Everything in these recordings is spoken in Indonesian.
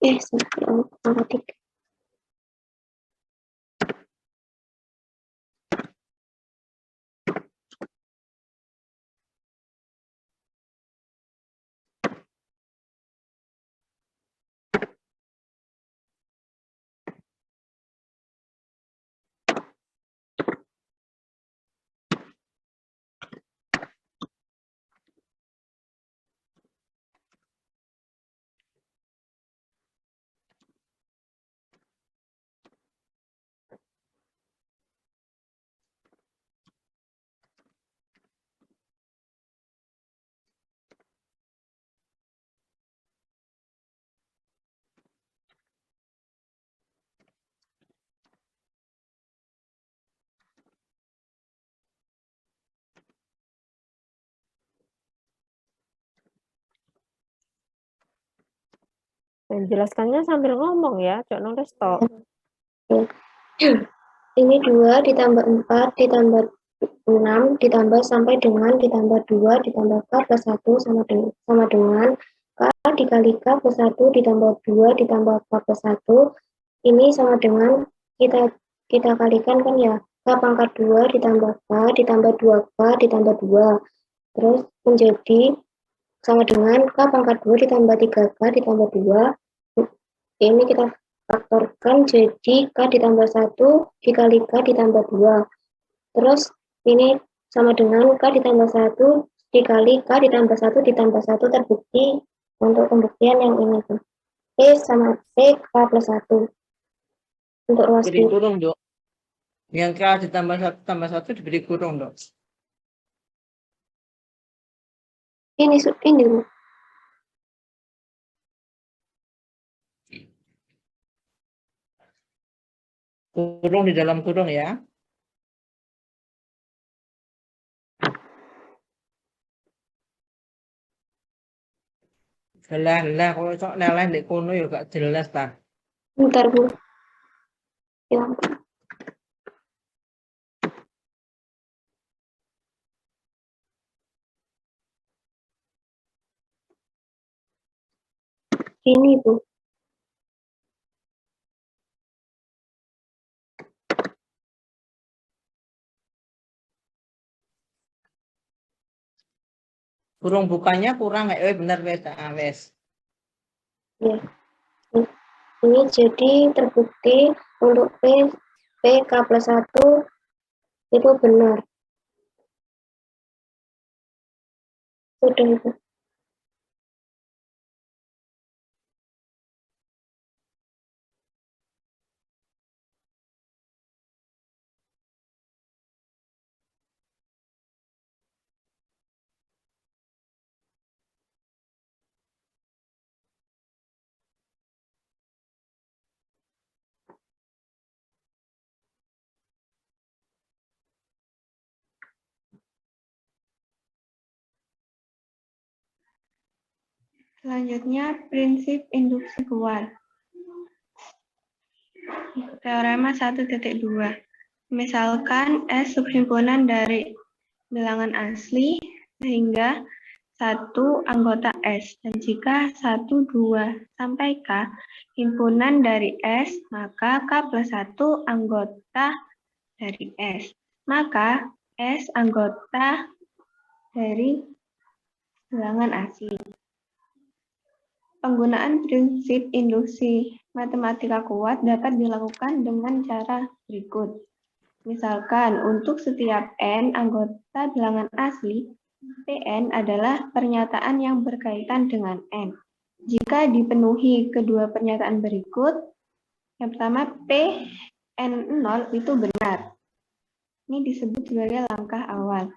Sampai angka 3. Dan jelaskannya sambil ngomong ya, Cok nulis toh. Ini 2 ditambah 4 ditambah 6 ditambah sampai dengan ditambah 2 ditambah K plus 1 sama dengan K dikali K plus 1 ditambah 2 ditambah K plus 1. Ini sama dengan kita kalikan kan ya, K pangkat 2 ditambah K ditambah 2K ditambah 2. Terus menjadi sama dengan K pangkat 2 ditambah 3K ditambah 2. Ini kita faktorkan jadi K ditambah 1 dikali K ditambah 2. Terus ini sama dengan K ditambah 1 dikali K ditambah 1 ditambah 1 terbukti untuk pembuktian yang ini tuh. P sama P K plus 1. Untuk ruas Diberi kurung, Dok. Yang K ditambah 1 tambah 1 diberi kurung, Dok. Ini Bu. Kurung di dalam kurung ya. Lah, kalau sok leleh di kono ya gak jelas ta. Bentar Bu. Ya. Ini Bu. Kurung bukannya kurang bener wes wes. Ya. Ini jadi terbukti untuk P K plus 1 itu benar. Sudah itu. Selanjutnya, prinsip induksi kuat. Teorema 1.2. Misalkan S subhimpunan dari bilangan asli sehingga satu anggota S. Dan jika 1, 2, sampai K himpunan dari S, maka K plus 1 anggota dari S. Maka S anggota dari bilangan asli. Penggunaan prinsip induksi matematika kuat dapat dilakukan dengan cara berikut. Misalkan, untuk setiap N anggota bilangan asli, Pn adalah pernyataan yang berkaitan dengan N. Jika dipenuhi kedua pernyataan berikut, yang pertama, Pn0 itu benar. Ini disebut sebagai langkah awal.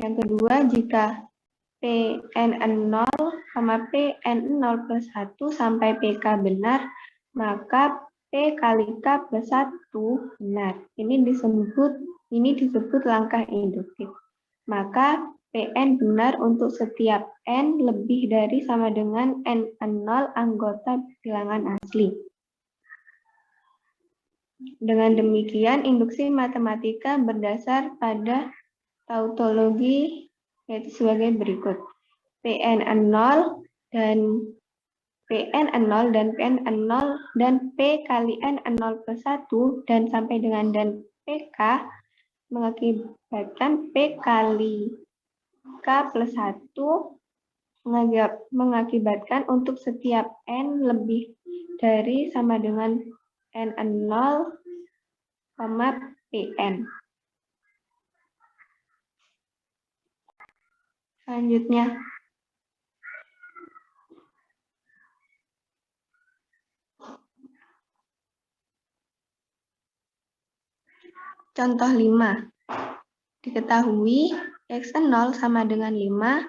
Yang kedua, jika Pn0, Pn0 plus 1 sampai Pk benar, maka P kali K plus 1 benar. Ini disebut langkah induktif. Maka Pn benar untuk setiap N lebih dari sama dengan N0 anggota bilangan asli. Dengan demikian, induksi matematika berdasar pada tautologi yaitu sebagai berikut. Pn0 dan Pn 0 dan Pn 0 dan P kali N0 plus 1 dan sampai dengan dan PK mengakibatkan P kali K plus 1 mengakibatkan untuk setiap N lebih dari sama dengan N0, Pn. Selanjutnya, contoh 5. Diketahui X0 sama dengan 5,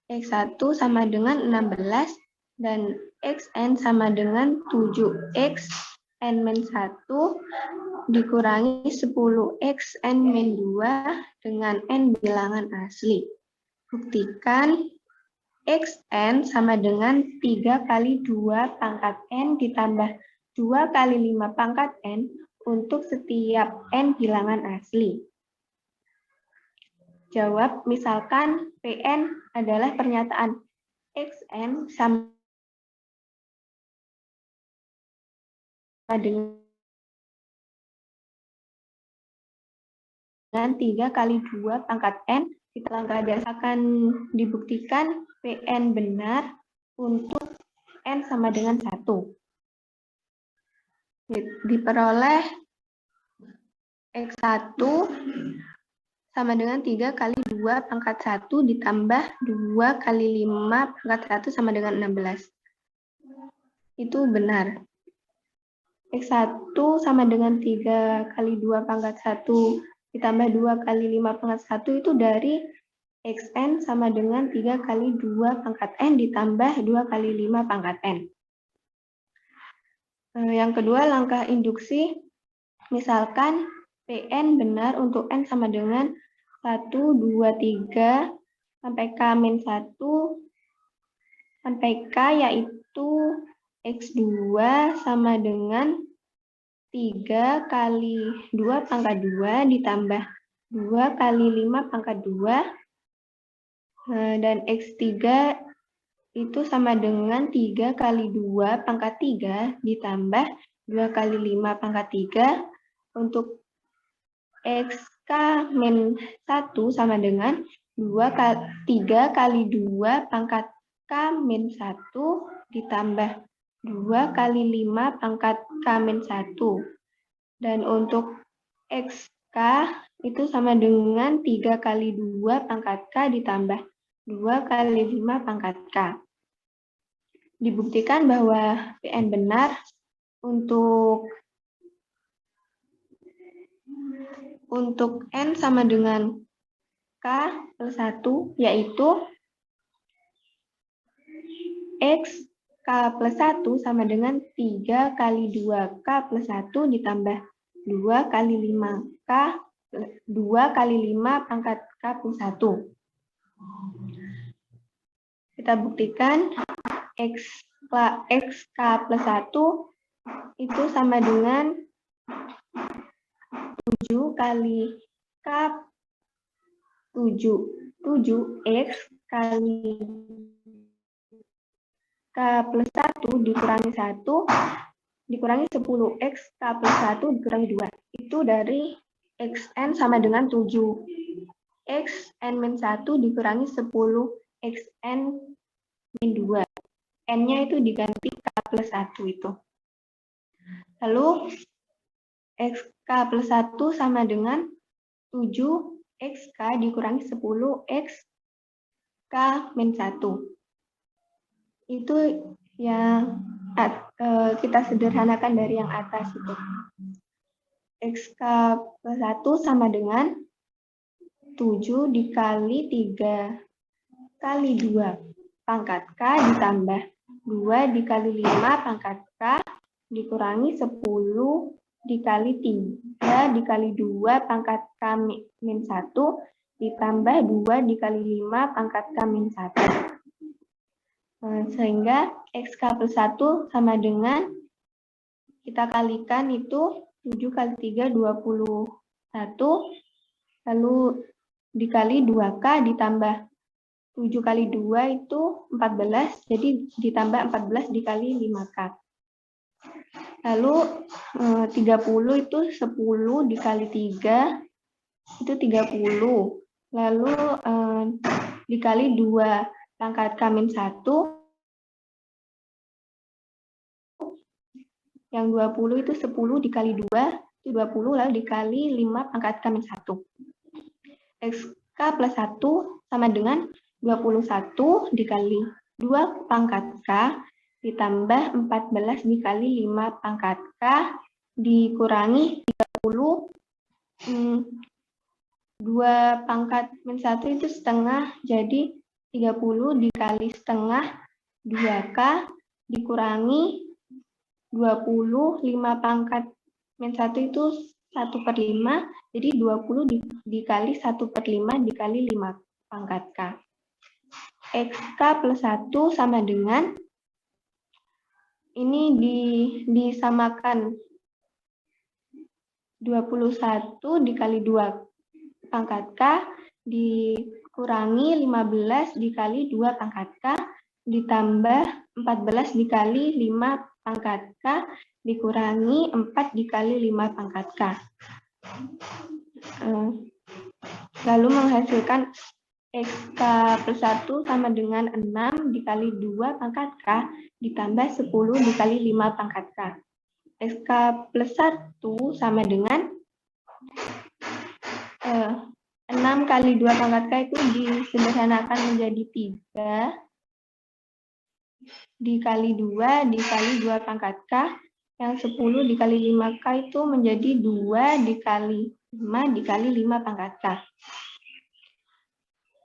X1 sama dengan 16, dan Xn sama dengan 7X N-1 dikurangi 10X N-2 dengan N bilangan asli. Buktikan Xn sama dengan 3 kali 2 pangkat N ditambah 2 kali 5 pangkat N untuk setiap N bilangan asli. Jawab, misalkan Pn adalah pernyataan Xn sama dengan 3 kali 2 pangkat N. Kita langkah dasar akan dibuktikan Pn benar untuk N sama dengan 1. Diperoleh X1 sama dengan 3 kali 2 pangkat 1 ditambah 2 kali 5 pangkat 1 sama dengan 16. Itu benar. X1 sama dengan 3 kali 2 pangkat 1 ditambah 2 kali 5 pangkat 1 itu dari Xn sama dengan 3 kali 2 pangkat N ditambah 2 kali 5 pangkat N. Yang kedua, langkah induksi. Misalkan Pn benar untuk N sama dengan 1, 2, 3, sampai K-1, sampai K yaitu X2 sama dengan 3 kali 2 pangkat 2 ditambah 2 kali 5 pangkat 2, dan X3 itu sama dengan 3 kali 2 pangkat 3 ditambah 2 kali 5 pangkat 3 untuk Xk-1 sama dengan 3 kali 2 pangkat K-1 ditambah 2 kali 5 pangkat K-1. Dan untuk Xk itu sama dengan 3 kali 2 pangkat K ditambah 2 kali 5 pangkat K. Dibuktikan bahwa Pn benar untuk N sama dengan K plus 1, yaitu X K plus 1 sama dengan 3 kali 2K plus 1 ditambah 2 kali 5K, 2 kali 5 pangkat K plus 1. Kita buktikan XK plus 1 itu sama dengan 7 kali K 7X kali K plus 1 dikurangi 1 dikurangi 10X K plus 1 dikurangi 2. Itu dari Xn sama dengan 7. Xn-1 dikurangi 10 Xn-2. N-nya itu diganti K plus 1 itu. Lalu Xk plus 1 sama dengan 7Xk dikurangi 10Xk-1. Itu yang kita sederhanakan dari yang atas itu. Xk plus 1 sama dengan 7 dikali 3 kali 2 pangkat K ditambah 2 dikali 5 pangkat K dikurangi 10 dikali 3 dikali 2 pangkat K-1 ditambah 2 dikali 5 pangkat K-1. Sehingga Xk plus 1 sama dengan, kita kalikan itu 7 kali 3, 21, lalu dikali 2K ditambah 7 kali 2 itu 14, jadi ditambah 14 dikali 5K. Lalu 30 itu 10 dikali 3, itu 30. Lalu dikali 2 pangkat K-1, yang 20 itu 10 dikali 2, itu 20, lalu dikali 5 pangkat K-1. XK plus 1 sama dengan 21 dikali 2 pangkat K ditambah 14 dikali 5 pangkat K dikurangi 30. 2 pangkat min 1 itu setengah, jadi 30 dikali setengah 2K dikurangi 20, 5 pangkat min 1 itu 1/5, jadi 20 dikali 1/5 dikali 5 pangkat K. XK plus 1 sama dengan, ini disamakan 21 dikali 2 pangkat K dikurangi 15 dikali 2 pangkat K ditambah 14 dikali 5 pangkat K dikurangi 4 dikali 5 pangkat K. Lalu menghasilkan XK plus 1 sama dengan 6 dikali 2 pangkat K ditambah 10 dikali 5 pangkat K. XK plus 1 sama dengan 6 kali 2 pangkat K itu disederhanakan menjadi 3 dikali 2 dikali 2 pangkat K, yang 10 dikali 5K itu menjadi 2 dikali 5 dikali 5 pangkat K.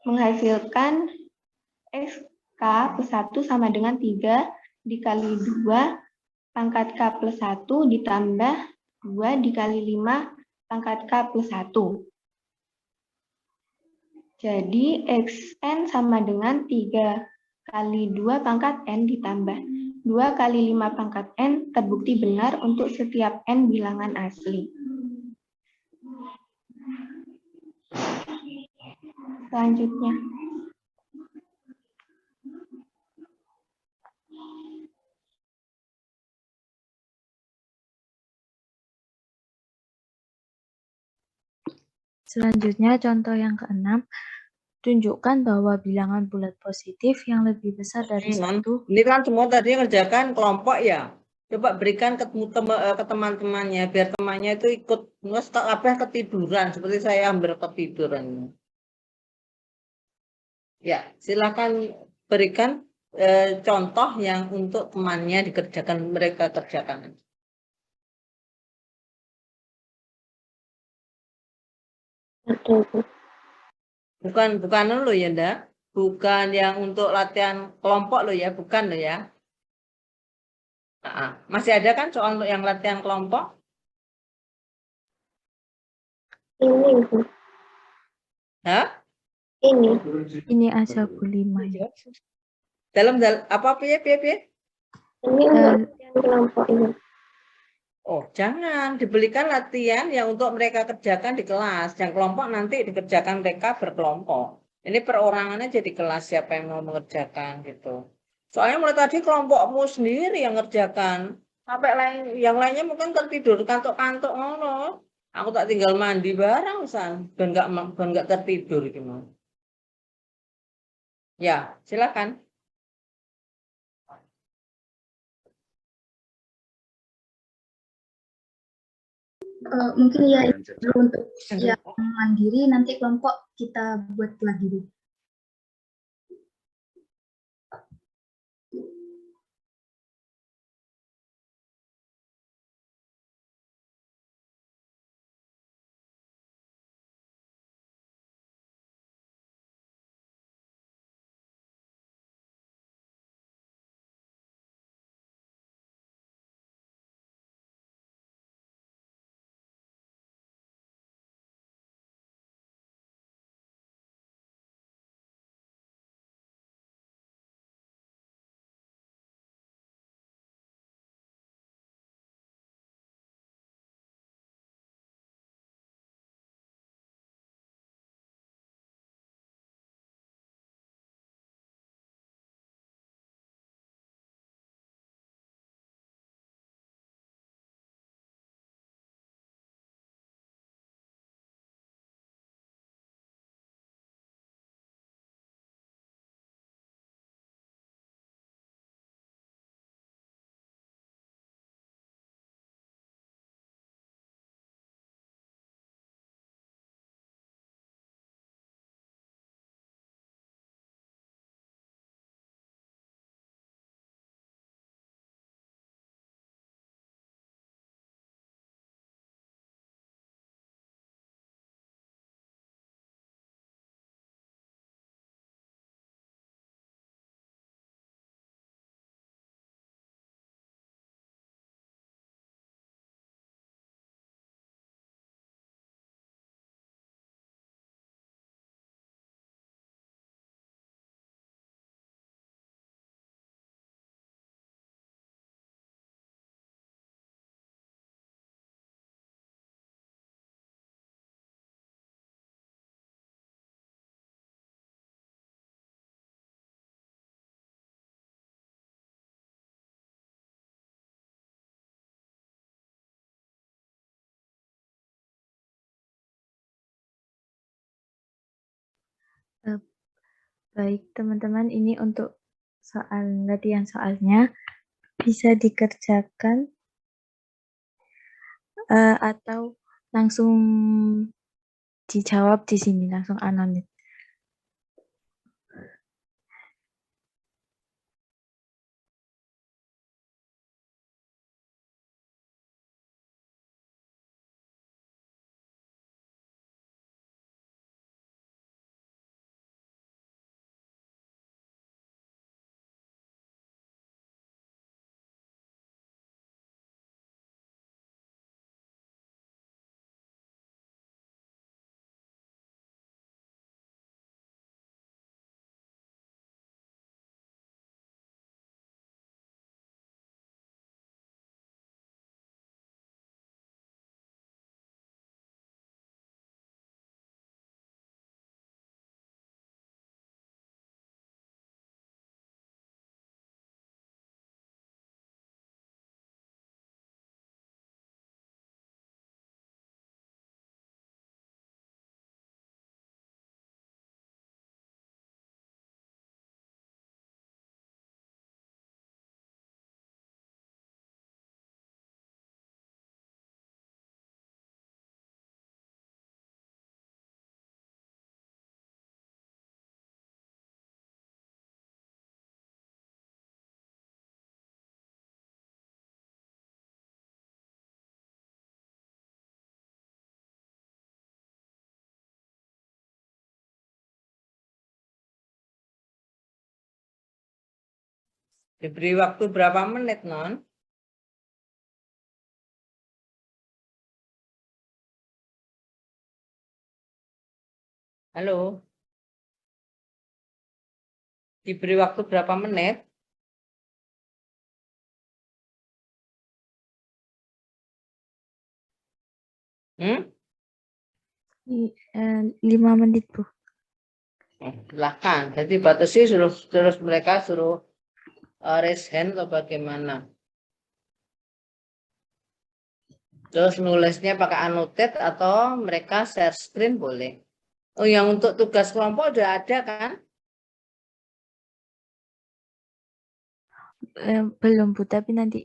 Menghasilkan XK plus 1 sama dengan 3 dikali 2 pangkat K plus 1 ditambah 2 dikali 5 pangkat K plus 1. Jadi XN sama dengan 3 kali 2 pangkat N ditambah 2 kali 5 pangkat N terbukti benar untuk setiap N bilangan asli. Selanjutnya. Selanjutnya, contoh yang ke-6, tunjukkan bahwa bilangan bulat positif yang lebih besar dari 1. Ini kan semua tadi ngerjakan kelompok ya. Coba berikan ke teman-temannya, biar temannya itu ikut. Nggak ketiduran, seperti saya hampir ketiduran. Ya, silakan berikan contoh yang untuk temannya dikerjakan, mereka kerjakan. Bukan lo ya, Nda. Bukan yang untuk latihan kelompok lo ya, bukan lo ya. Masih ada kan soal yang latihan kelompok? Ini, Bu. Hah? Ini aja Bu 5 ya. Dalam apa piye? Ini untuk latihan kelompok ini. Oh, jangan dibelikan latihan yang untuk mereka kerjakan di kelas. Yang kelompok nanti dikerjakan mereka berkelompok. Ini perorangannya jadi kelas siapa yang mau mengerjakan gitu. Soalnya mulai tadi kelompokmu sendiri yang ngerjakan. Sampai yang lainnya mungkin tertidur kantuk-kantuk ngono. Aku tak tinggal mandi bareng san, ben nggak tertidur gimana. Ya, silakan. Mungkin ya untuk yang mandiri nanti kelompok kita buat lagi. Baik, teman-teman, ini untuk latihan soalnya bisa dikerjakan atau langsung dijawab di sini, langsung anonim. Diberi waktu berapa menit, Non? Halo? Diberi waktu berapa menit? Hmm? 5 menit, Bu. Silahkan. Jadi batasi terus mereka suruh raise hand atau bagaimana? Terus nulisnya pakai annotate atau mereka share screen boleh. Oh, yang untuk tugas kelompok udah ada kan? Belum, Bu, tapi nanti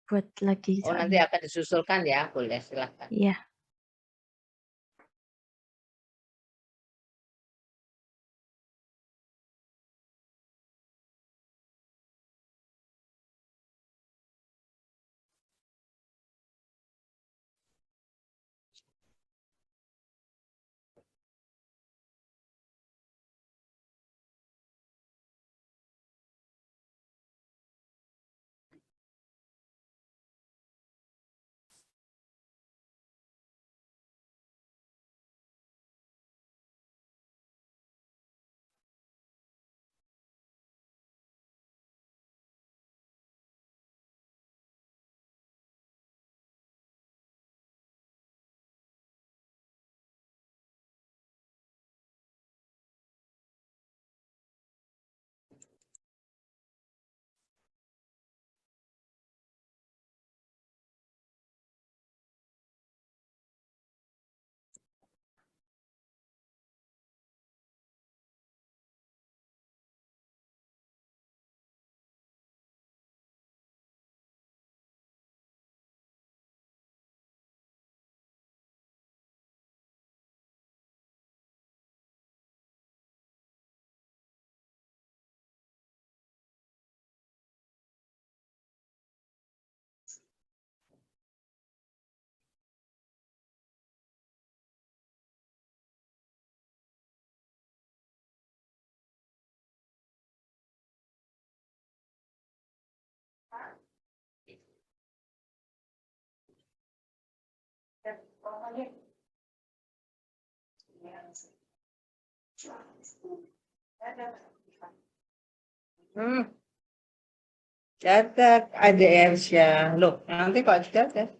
buat lagi Oh, nanti soalnya. akan disusulkan ya, boleh silahkan. Iya. Catat ADR-nya. Loh, nanti kok catat?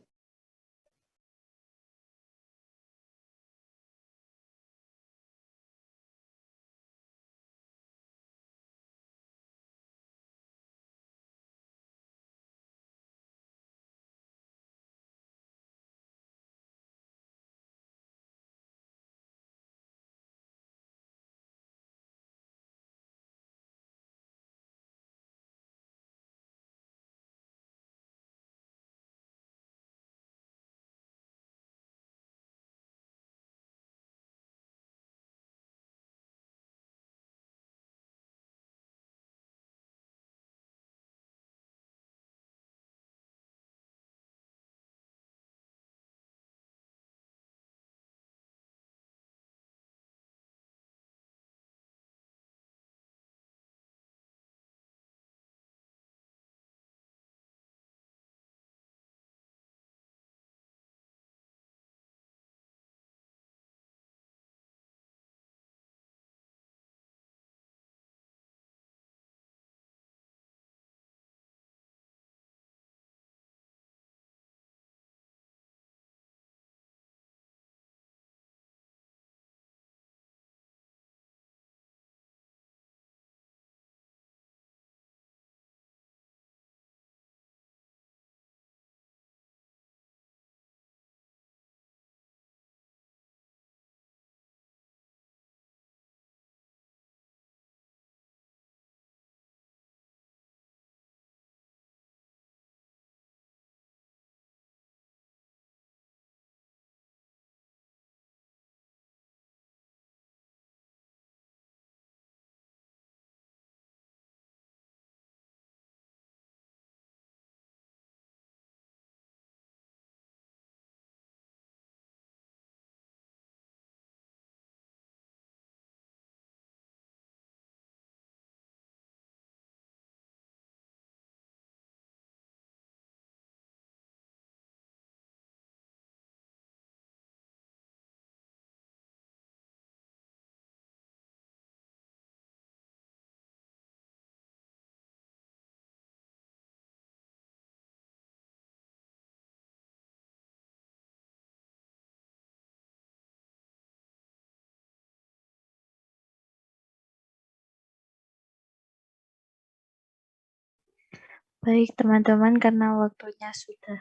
Baik teman-teman, karena waktunya sudah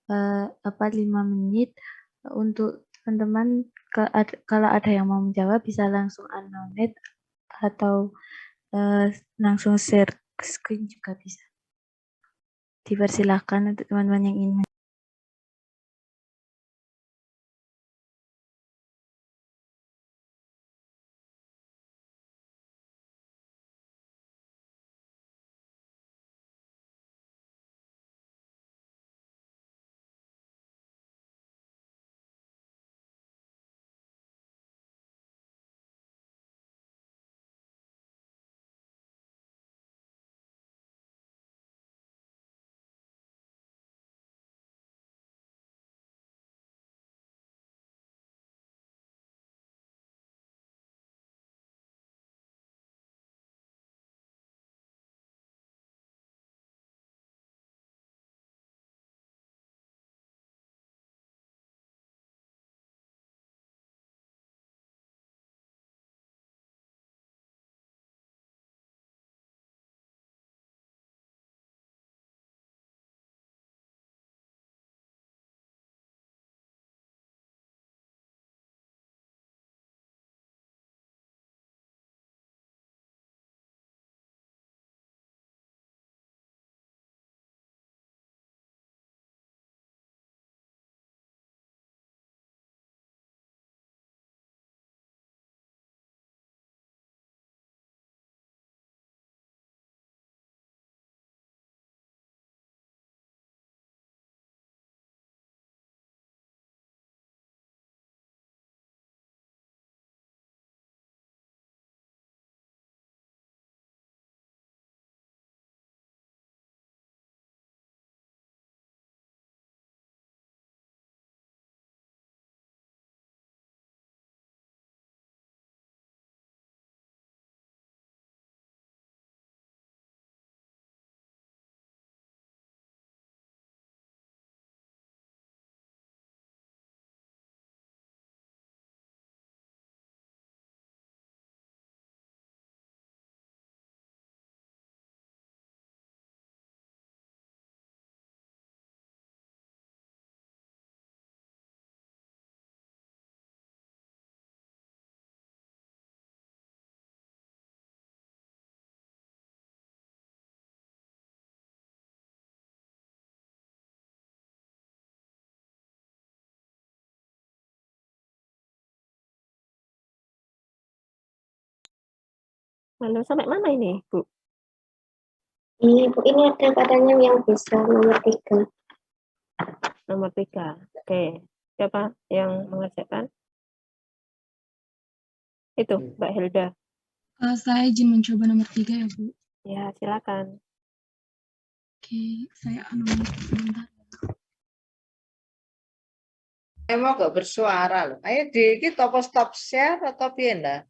5 menit, untuk teman-teman kalau ada yang mau menjawab bisa langsung unmute atau langsung share screen juga bisa. Dipersilahkan untuk teman-teman yang ingin. Halo, sampai mana ini, Bu? Ini Bu, ini ada katanya yang bisa nomor 3. Nomor 3. Oke. Siapa yang mengerjakan? Itu, Mbak Hilda. Saya izin mencoba nomor 3 ya, Bu. Ya, silakan. Oke, saya unmute sebentar. Mau gak bersuara loh. Ayo di kita apa stop share atau piye ndak?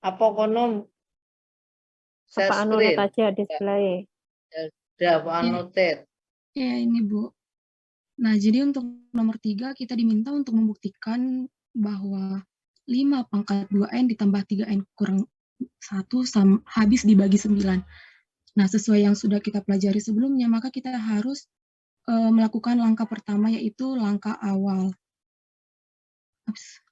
Apa kono share Apa annotate screen? aja display? Udah apa annotate? Ya, ini Bu. Nah, jadi untuk nomor 3 kita diminta untuk membuktikan bahwa 5 pangkat 2N ditambah 3N kurang 1 habis dibagi 9. Nah, sesuai yang sudah kita pelajari sebelumnya, maka kita harus melakukan langkah pertama, yaitu langkah awal. Ups.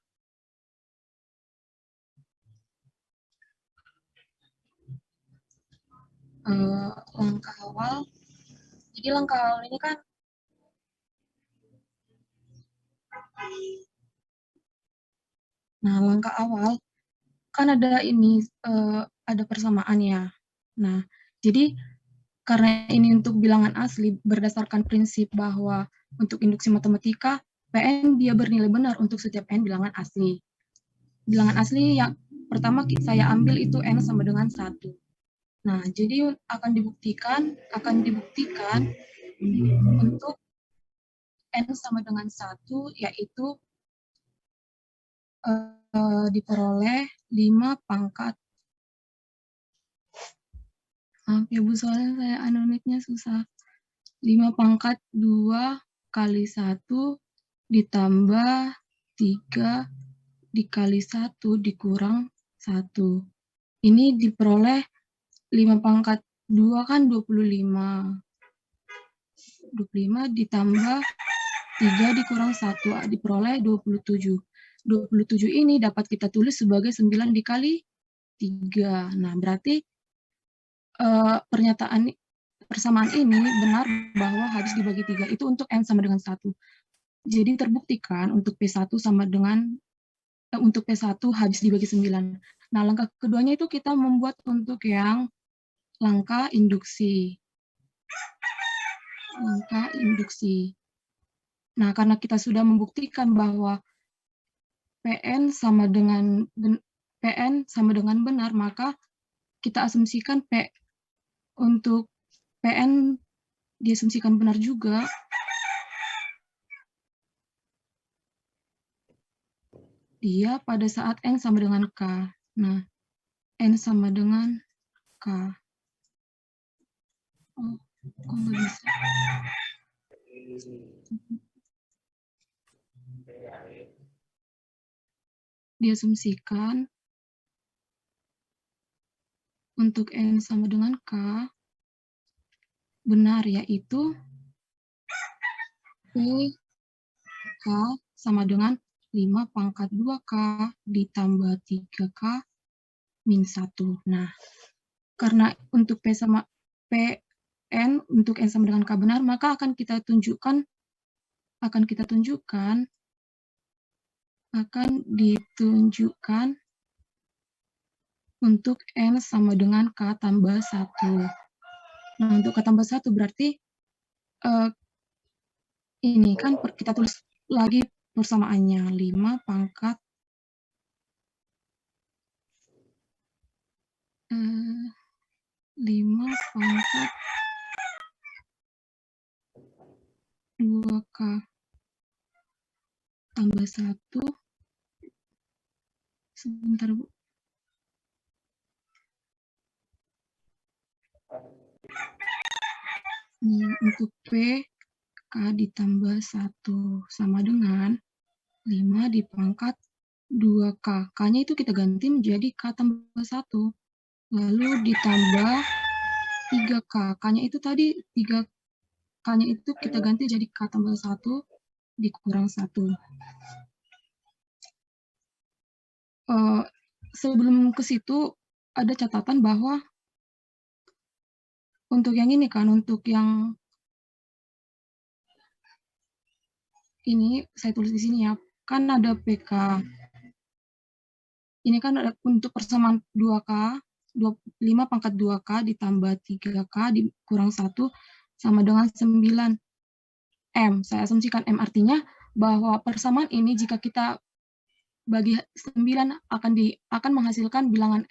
Langkah awal. Jadi langkah awal ini kan langkah awal kan ada ini ada persamaan ya. Nah, jadi karena ini untuk bilangan asli berdasarkan prinsip bahwa untuk induksi matematika Pn dia bernilai benar untuk setiap n bilangan asli. Bilangan asli yang pertama saya ambil itu n sama dengan 1. Nah, jadi akan dibuktikan untuk n sama dengan 1 yaitu diperoleh 5 pangkat. Maaf ya Bu, soalnya saya unmute-nya susah. 5 pangkat 2 kali 1 ditambah 3 dikali 1 dikurang 1. Ini diperoleh 5 pangkat 2 kan 25. 25 ditambah 3 dikurang 1 diperoleh 27. 27 ini dapat kita tulis sebagai 9 dikali 3. Nah, berarti persamaan ini benar bahwa harus dibagi 3. Itu untuk N sama dengan 1. Jadi terbuktikan untuk P1 sama dengan untuk P1 habis dibagi 9. Nah, langkah keduanya itu kita membuat untuk yang langkah induksi. Langkah induksi. Nah, karena kita sudah membuktikan bahwa PN sama dengan benar, maka kita asumsikan untuk PN diasumsikan benar juga. Dia pada saat N sama dengan K. Nah, N sama dengan K. Oh, kok nggak bisa? Diasumsikan untuk N sama dengan K benar, yaitu K sama dengan 5 pangkat 2K ditambah 3K min 1. Nah, karena untuk PN untuk N sama dengan K benar, maka akan ditunjukkan untuk N sama dengan K tambah 1. Nah, untuk K tambah 1 berarti ini kan kita tulis lagi persamaannya 5 pangkat 2K tambah 1. Sebentar, Bu. Untuk P, K ditambah 1 sama dengan 5 dipangkat 2K. K-nya itu kita ganti menjadi K tambah 1. Lalu ditambah 3K. K-nya itu tadi 3. K-nya itu kita ganti jadi K tambah 1 dikurang 1. Sebelum ke situ ada catatan bahwa untuk yang ini kan, untuk yang ini saya tulis di sini ya, kan ada PK. Ini kan ada untuk persamaan 2K, 5 pangkat 2K ditambah 3K dikurang 1 sama dengan 9 M. Saya asumsikan M artinya bahwa persamaan ini jika kita bagi 9 akan menghasilkan bilangan,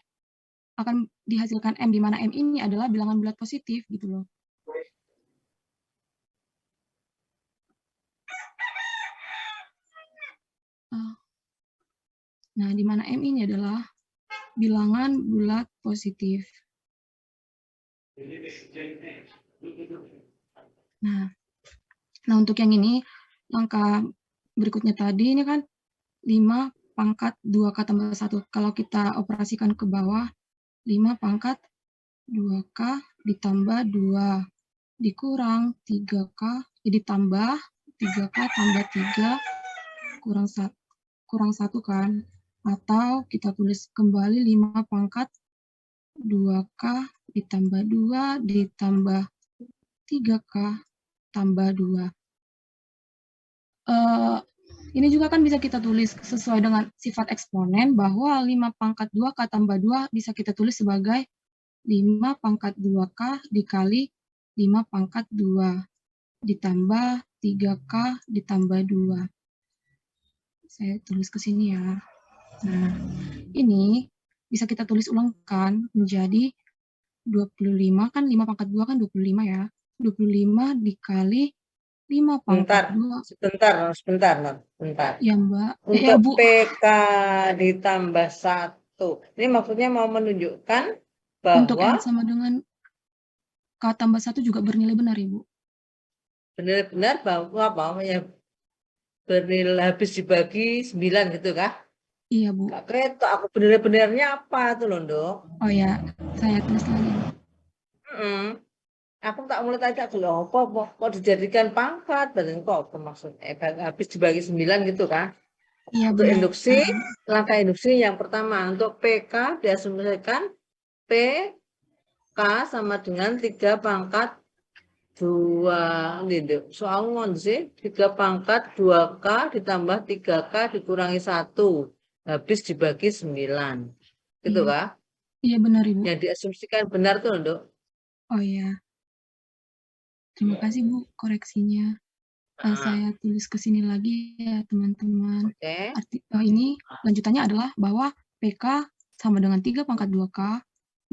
akan dihasilkan M, di mana M ini adalah bilangan bulat positif gitu loh. Nah, di mana M ini adalah bilangan bulat positif. Nah, untuk yang ini, langkah berikutnya tadi ini kan 5 pangkat 2K tambah 1. Kalau kita operasikan ke bawah, 5 pangkat 2K ditambah 2 dikurang 3K, ditambah 3K tambah 3 kurang 1 kan. Atau kita tulis kembali 5 pangkat 2K ditambah 2 ditambah 3K tambah 2. Ini juga kan bisa kita tulis sesuai dengan sifat eksponen, bahwa 5 pangkat 2K tambah 2 bisa kita tulis sebagai 5 pangkat 2K dikali 5 pangkat 2 ditambah 3K ditambah 2. Saya tulis ke sini ya. Nah, ini bisa kita tulis ulangkan menjadi 25, kan 5 pangkat 2 kan 25 ya. 25 dikali 5 pangkat 2. Sebentar. Ya, Mbak. Untuk Ya, Bu. PK ditambah 1. Ini maksudnya mau menunjukkan bahwa untuk N sama dengan K tambah 1 juga bernilai benar, Ibu. Benar-benar bahwa ya bernilai habis dibagi 9 gitu kah? Iya, Bu. Kak Kreto, aku benar-benarnya apa tuh loh, Dok? Oh ya, saya tulis lagi. Aku tak mulai tanya dulu, kok dijadikan pangkat, dan kok apa maksudnya? Habis dibagi 9 gitu kan? Iya Untuk benar. induksi, langkah induksi yang pertama, untuk PK diasumsikan PK sama dengan 3 pangkat 2. Soal sih 3 pangkat 2K ditambah 3K dikurangi 1. Habis dibagi 9. Gitu Iya. kah? Iya benar Ibu. Yang diasumsikan benar tuh, Nduk. Oh iya. Terima kasih Bu koreksinya. Saya tulis ke sini lagi ya teman-teman. Oke. Ini lanjutannya adalah bahwa PK sama dengan 3 pangkat 2K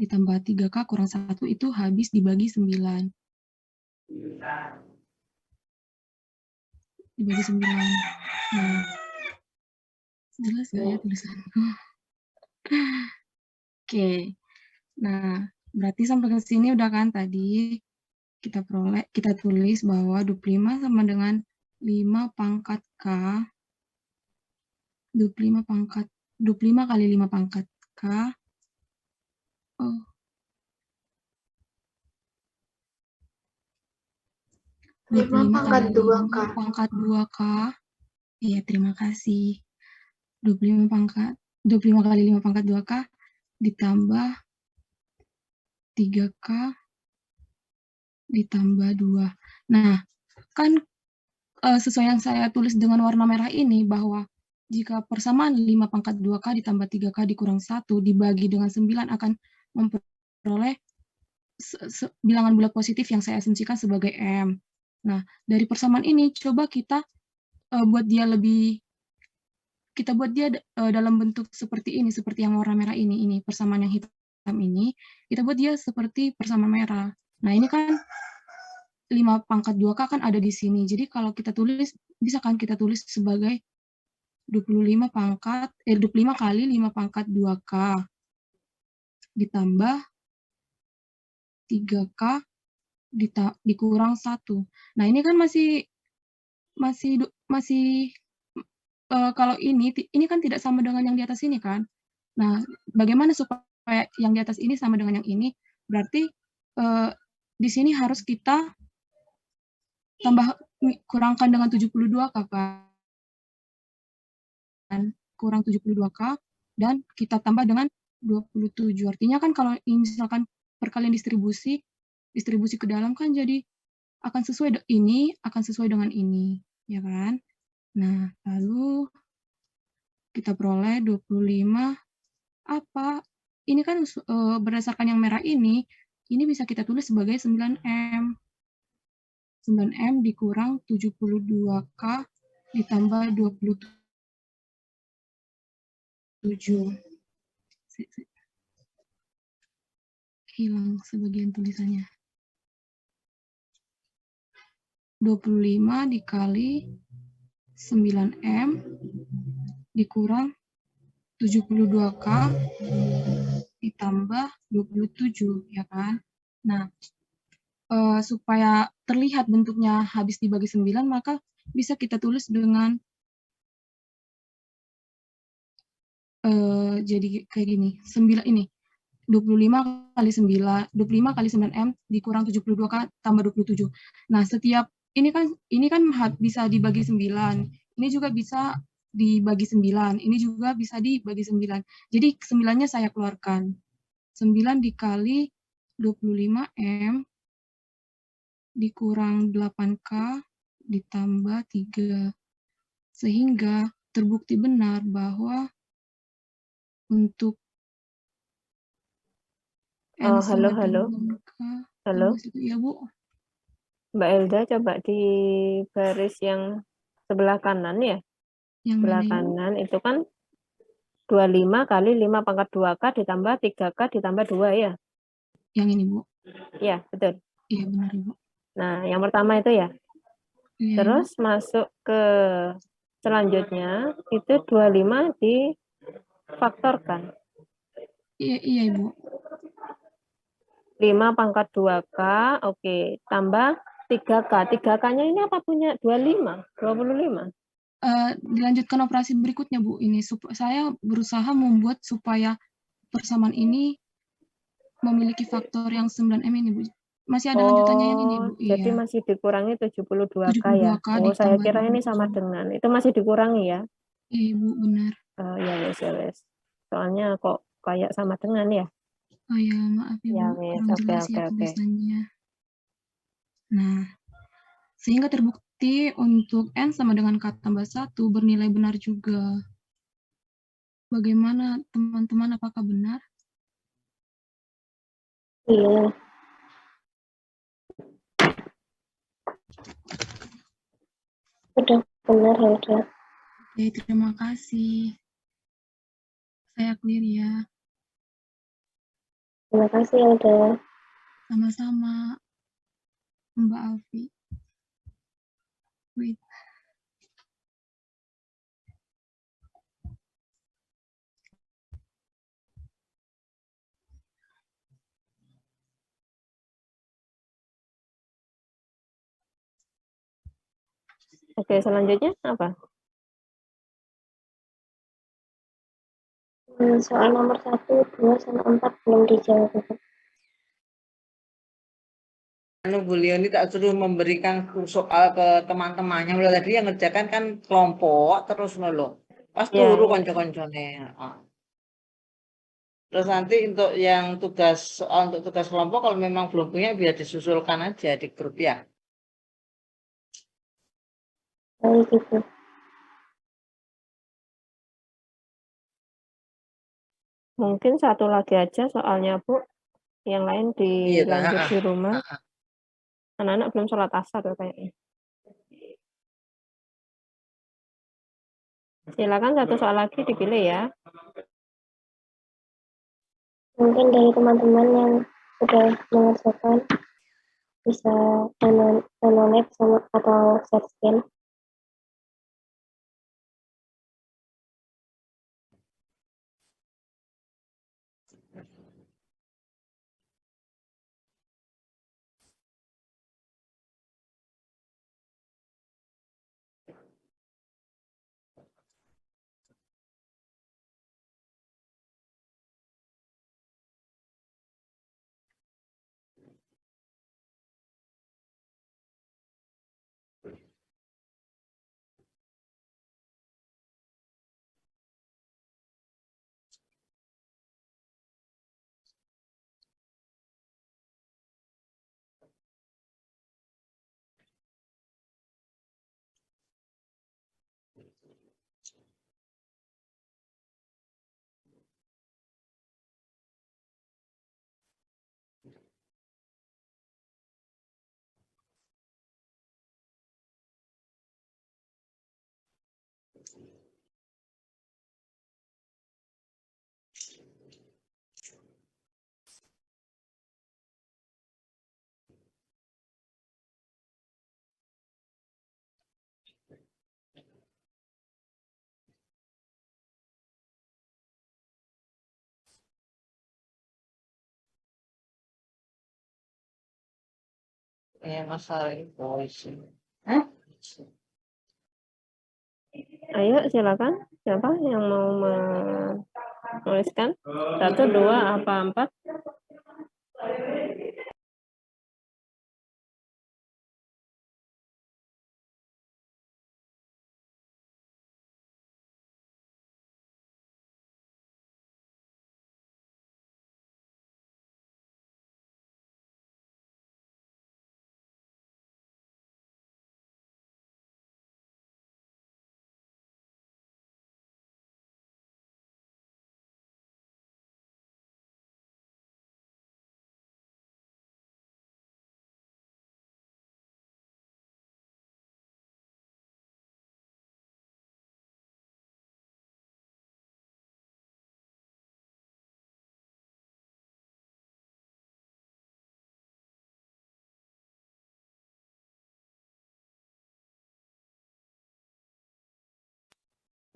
ditambah 3K kurang 1 itu habis dibagi 9. Dibagi 9. Nah, jelas nggak ya tulisanku? Oke. Nah, berarti sampai ke sini udah kan tadi kita tulis bahwa 25 sama dengan 5 pangkat K. 25 kali 5 pangkat K. Oh. 5 pangkat 2K. Pangkat 2K. Iya, terima kasih. 25 kali 5 pangkat 2K ditambah 3K ditambah 2. Nah, kan sesuai yang saya tulis dengan warna merah ini, bahwa jika persamaan 5 pangkat 2K ditambah 3K dikurang 1 dibagi dengan 9 akan memperoleh bilangan bulat positif yang saya asumsikan sebagai M. Nah, dari persamaan ini coba kita buat dia dalam bentuk seperti ini, seperti yang warna merah ini persamaan yang hitam ini, kita buat dia seperti persamaan merah. Nah, ini kan 5 pangkat 2K kan ada di sini. Jadi kalau kita tulis, bisa kan kita tulis sebagai 25 kali 5 pangkat 2K ditambah 3K dikurang 1. Nah, ini kan masih kalau ini kan tidak sama dengan yang di atas ini kan. Nah, bagaimana supaya yang di atas ini sama dengan yang ini? Berarti di sini harus kita kurangkan dengan 72K kan. Kurang 72K dan kita tambah dengan 27. Artinya kan kalau misalkan perkalian distribusi ke dalam kan jadi akan sesuai dengan ini, ya kan? Nah, lalu kita peroleh 25 apa? Ini kan berdasarkan yang merah ini bisa kita tulis sebagai 9M. 9M dikurang 72K ditambah 27. Hilang sebagian tulisannya. 25 dikali 9M dikurang 72K ditambah 27, ya kan? Nah, supaya terlihat bentuknya habis dibagi 9, maka bisa kita tulis dengan jadi kayak gini, 9 ini, 25 kali 9M dikurang 72K tambah 27. Nah, setiap ini kan bisa dibagi 9, ini juga bisa dibagi 9, ini juga bisa dibagi 9. Jadi 9-nya saya keluarkan. 9 dikali 25M dikurang 8K ditambah 3. Sehingga terbukti benar bahwa untuk N halo. Halo. Ya, Bu. Mbak Elda, coba di baris yang sebelah kanan ya. Yang sebelah mana, kanan itu kan 25 kali 5 pangkat 2K ditambah 3K ditambah 2 ya. Yang ini, Bu. Iya, betul. Iya, benar, Bu. Nah, yang pertama itu ya. Iya, Terus masuk ke selanjutnya, itu 25 difaktorkan. Iya, Ibu. 5 pangkat 2K, oke. Tambah 3K. 3K-nya ini apa punya? 25? Dilanjutkan operasi berikutnya, Bu. Ini saya berusaha membuat supaya persamaan ini memiliki faktor yang 9M ini, Bu. Masih ada lanjutannya yang ini, Bu. Jadi Iya. masih dikurangi 72K ya? 72K Oh, saya ditambah kira ini 27. sama dengan. Itu masih dikurangi ya? Iya, Bu, benar. Ya wes, ya wes. Soalnya kok kayak sama dengan ya? Oh ya, maaf ya, Ya Bu. wes, Kurang oke, jelas oke, ya oke. tulisannya. Nah, sehingga terbukti untuk N sama dengan K tambah 1 bernilai benar juga. Bagaimana teman-teman, apakah benar? Iya. Udah benar ya udah. Oke, terima kasih. Saya clear ya. Terima kasih ya udah. Sama-sama, Mbak Alfi. Wait. Oke, selanjutnya apa? Soal nomor 1, 2, sama 4 belum dijawab. Bu Leoni tak suruh memberikan soal ke teman-temannya. Mulai tadi yang ngerjakan kan kelompok terus nolo. Pas Ya, turu ya. konco-koncone. Terus nanti untuk yang soal untuk tugas kelompok kalau memang belum punya biar disusulkan aja di grup ya. Baik gitu. Mungkin satu lagi aja soalnya, Bu. Yang lain Iya, dilanjut di rumah. Anak-anak belum sholat asar kayaknya. Silakan satu soal lagi dipilih ya. Mungkin dari teman-teman yang sudah mengerjakan bisa download sama atau set scan. Iya, masalah invoice. Ayo, silakan. Siapa yang mau menuliskan? 1, 2, apa 4?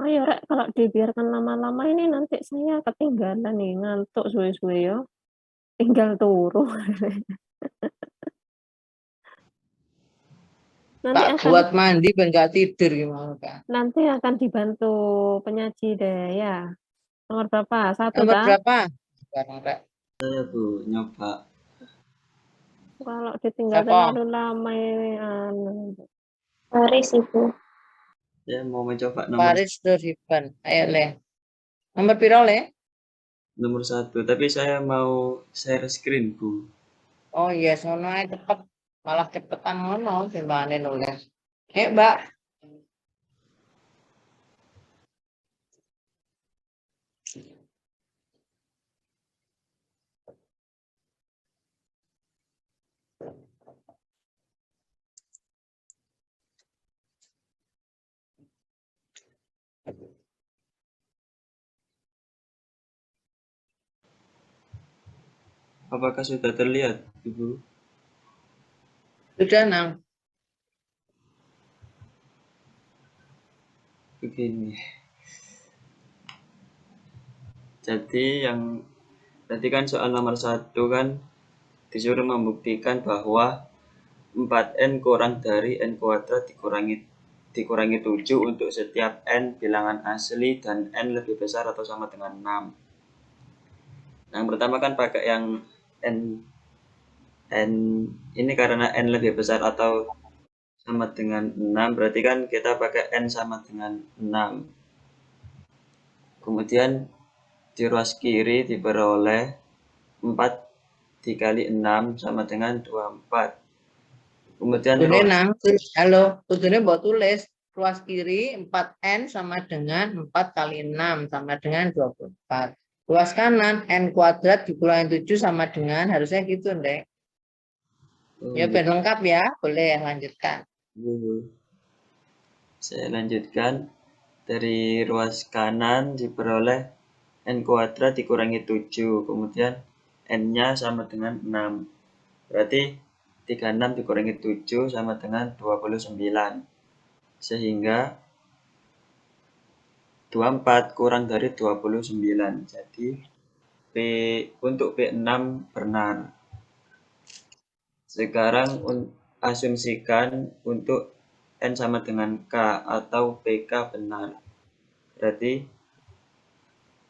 Ayo, Rek, kalau dibiarkan lama-lama ini nanti saya ketinggalan nih, ngantuk suwe-suwe ya. Tinggal turu. Tak buat mandi ben gak tidur gimana Kak? Nanti akan dibantu penyaji deh ya. Nomor berapa? 1 Nomor dah. berapa? Sekarang Kak. Saya Bu nyoba. Kalau ditinggal Siapa? terlalu lama anu. Paris, Ibu. Saya mau mencoba nomor Paris Doriban. Ayo le. Nomor piro le? nomor 1, tapi saya mau share screen Bu. Oh iya, sono ae cepet. Malah cepetan ngono timbangane nulis. Mbak. Apakah sudah terlihat Ibu? Sudah nang. Begini. Jadi yang tadi kan soal nomor 1 kan disuruh membuktikan bahwa 4n kurang dari n kuadrat dikurangi 7 untuk setiap n bilangan asli dan n lebih besar atau sama dengan 6. Yang pertama kan pakai yang n ini karena n lebih besar atau sama dengan 6, berarti kan kita pakai n sama dengan 6. Kemudian di ruas kiri diperoleh 4 dikali 6 sama dengan 24. Kemudian Kudune nang. Halo, kudune mbok tulis ruas kiri 4n sama dengan 4 kali 6 sama dengan 24. Ruas kanan n kuadrat dikurangi 7 sama dengan, harusnya gitu, Ndek. Ya biar lengkap ya, boleh lanjutkan. Saya lanjutkan. Dari ruas kanan diperoleh n kuadrat dikurangi 7, kemudian n-nya sama dengan 6. Berarti 36 dikurangi 7 sama dengan 29. Sehingga 24 kurang dari 29. Jadi untuk P6 benar. Sekarang asumsikan untuk n sama dengan k atau PK benar. Berarti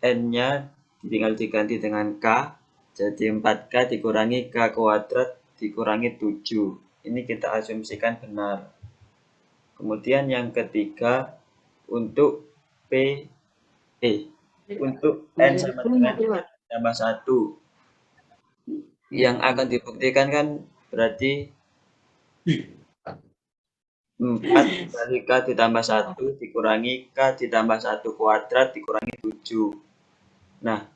n-nya tinggal diganti dengan k, jadi 4k dikurangi k kuadrat dikurangi 7. Ini kita asumsikan benar. Kemudian yang ketiga untuk untuk n sama dengan tambah 1. Yang akan dibuktikan kan berarti 4 kali k ditambah 1 dikurangi k ditambah 1 kuadrat dikurangi 7. Nah,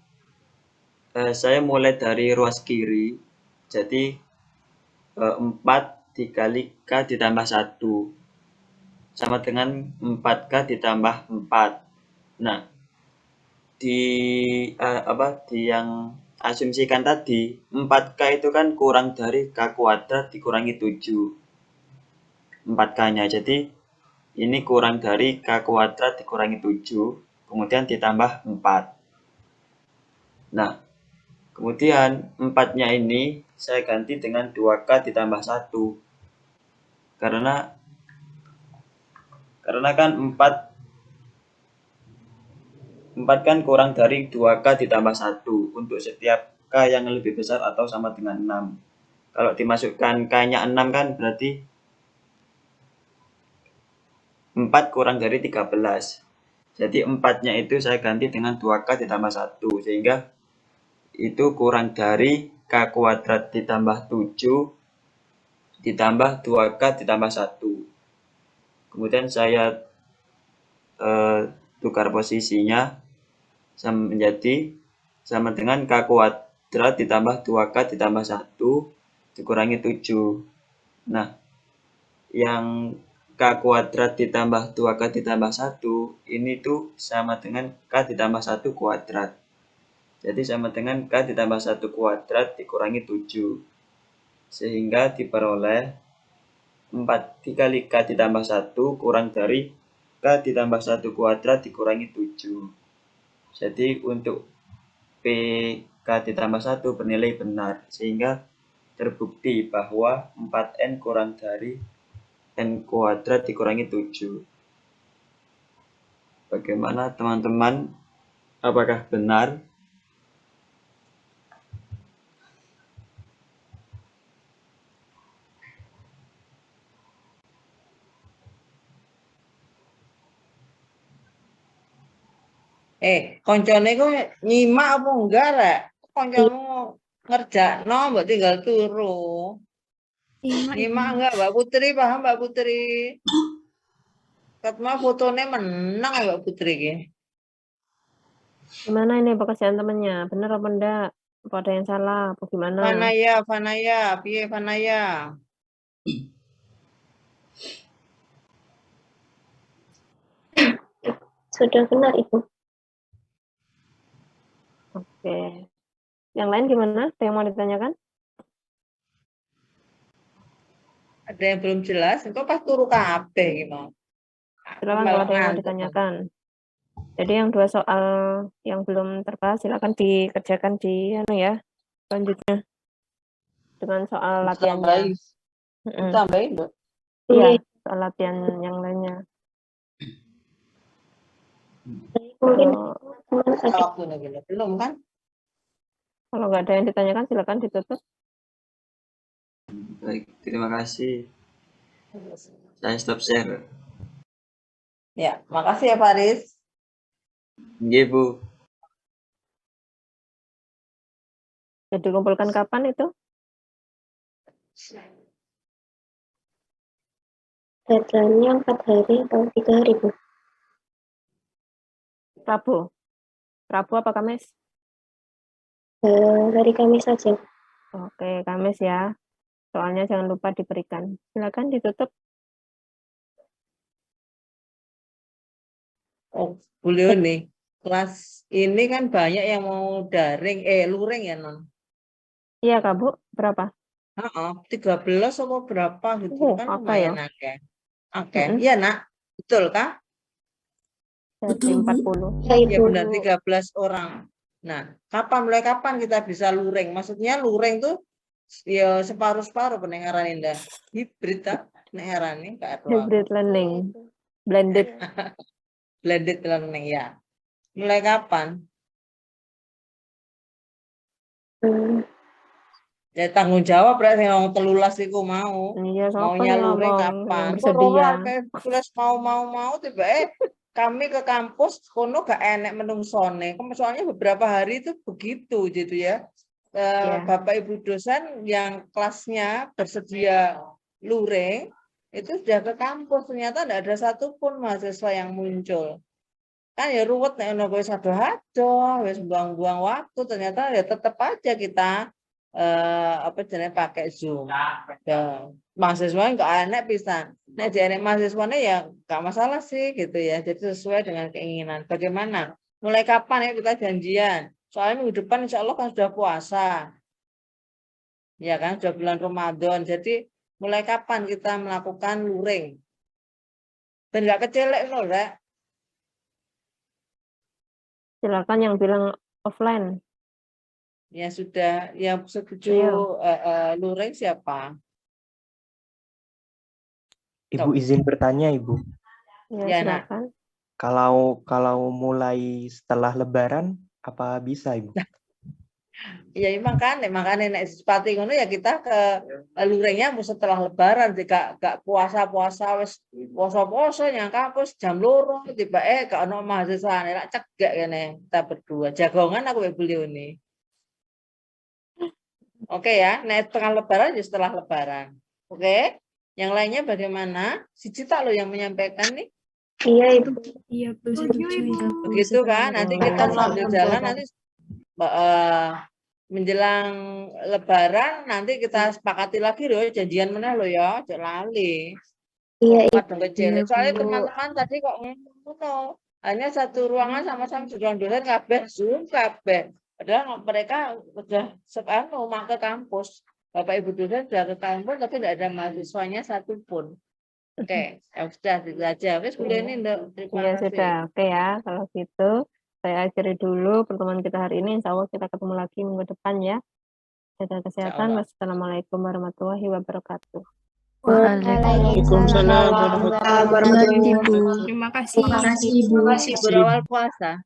saya mulai dari ruas kiri, jadi 4 dikali k ditambah 1 sama dengan 4k ditambah 4. Nah, di yang asumsikan tadi 4k itu kan kurang dari k kuadrat dikurangi 7. 4k-nya, jadi ini kurang dari k kuadrat dikurangi 7, kemudian ditambah 4. Nah, kemudian 4-nya ini saya ganti dengan 2k ditambah 1. Karena kan 4 kan kurang dari 2k ditambah 1 untuk setiap k yang lebih besar atau sama dengan 6. Kalau dimasukkan k-nya 6 kan berarti 4 kurang dari 13. Jadi 4-nya itu saya ganti dengan 2k ditambah 1. Sehingga itu kurang dari k kuadrat ditambah 7 ditambah 2k ditambah 1. Kemudian saya tukar posisinya menjadi sama dengan k kuadrat ditambah 2k ditambah 1 dikurangi 7. Nah, yang k kuadrat ditambah 2k ditambah 1 ini tuh sama dengan k ditambah 1 kuadrat. Jadi sama dengan k ditambah 1 kuadrat dikurangi 7. Sehingga diperoleh 4 dikali k ditambah 1 kurang dari k ditambah 1 kuadrat dikurangi 7. Jadi untuk PK ditambah 1 bernilai benar. Sehingga terbukti bahwa 4n kurang dari n kuadrat dikurangi 7. Bagaimana teman-teman? Apakah benar? Koncone ku nyimak apa enggak rek? Koncomu ngerjakno mbok tinggal turu. Nyimak enggak Mbak Putri, paham Mbak Putri? Katma fotone menang Mbak Putri ki. Gimana ini pekerjaan temennya? Bener apa enggak? Apa ada yang salah? Apa gimana? Fanaya, piye Fanaya? Sudah benar, Ibu. Oke. Yang lain gimana? Ada yang mau ditanyakan? Ada yang belum jelas? Engko pas turu kabeh gimana? Silakan kalau ada yang mau ditanyakan. Jadi yang 2 soal yang belum terbahas silakan dikerjakan di ya, selanjutnya. Dengan soal latihannya. Tambahin, Mbak. Iya, soal latihan yang lainnya. Mungkin Kalau belum kan? Kalau nggak ada yang ditanyakan silakan ditutup. Baik, terima kasih. Saya stop share. Ya, makasih ya Faris. Nggih, Bu. Jadi dikumpulkan kapan itu? deadline-nya 4 hari atau 3 hari, Bu. Rabu apa Kamis? Hari Kamis saja. Oke, Kamis ya. Soalnya jangan lupa diberikan. Silakan ditutup. Beliau nih, kelas ini kan banyak yang mau daring, luring ya non? Iya Kak Bu, berapa? 13 apa berapa gitu kan apa lumayan ya? Oke. Iya nak, betul kah? Jadi 40. Iya benar 13 orang. Nah, mulai kapan kita bisa luring? Maksudnya luring tuh ya separuh-separuh pendengaran indah. Hibrid tak pendengaran ini Kak Erwa. Hybrid learning. Blended. Blended learning ya. Mulai kapan? Ya tanggung jawab berarti yang telulas iku mau. Iya, Maunya luring kapan? Bersedia. Tulis mau tiba kami ke kampus kono gak enek menungsone. Soalnya beberapa hari itu begitu gitu ya. Bapak Ibu dosen yang kelasnya bersedia luring itu sudah ke kampus, ternyata tidak ada satupun mahasiswa yang muncul. Kan ya ruwet nek ono wis ado-ado, wis buang-buang waktu, ternyata ya tetap aja kita pakai Zoom. Ya, mahasiswa nggak enak pisan. Nek enek mahasiswanya ya nggak masalah sih gitu ya. Jadi sesuai dengan keinginan. Bagaimana? Mulai kapan ya kita janjian? Soalnya minggu depan insya Allah kan sudah puasa. Ya kan, sudah bulan Ramadan. Jadi mulai kapan kita melakukan luring? Dan nggak kecelek loh, Rek. Silakan yang bilang offline. Ya sudah, yang setuju luring siapa? Ibu izin bertanya, Ibu. Ya, silakan. Kalau mulai setelah Lebaran, apa bisa, Ibu? Ya makanya nek sepati ngono ya kita ke luringnya setelah Lebaran, jika gak puasa-puasa wis poso-poso yang kampus jam 2 tiba gak ono mahasiswa lek cegak kene kita berdua jagongan aku beliau nih. Oke ya, nek tengah Lebaran ya setelah Lebaran. Oke? Yang lainnya bagaimana? Si Cita lo yang menyampaikan nih. Iya, Ibu. Iya, Bu. Begitu kan? Nanti kita sambil jalan nanti menjelang Lebaran nanti kita sepakati lagi loh janjian mana lo ya, jangan lali. Iya, Ibu. Soalnya teman-teman tadi kok ngono. Hanya satu ruangan sama-sama dosen kabeh Zoom kabeh. Padahal mereka sudah mau ke kampus. Bapak Ibu dosen sudah ke kampus tapi tidak ada mahasiswanya satupun. Oke, ya sudah itu aja. Wes boleh ini Iya sudah, oke ya. Kalau gitu saya akhiri dulu pertemuan kita hari ini. Insya Allah kita ketemu lagi minggu depan ya. Jaga kesehatan. Wassalamualaikum warahmatullahi wabarakatuh. Waalaikumsalam warahmatullahi wabarakatuh. Terima kasih. Terima kasih berawal puasa.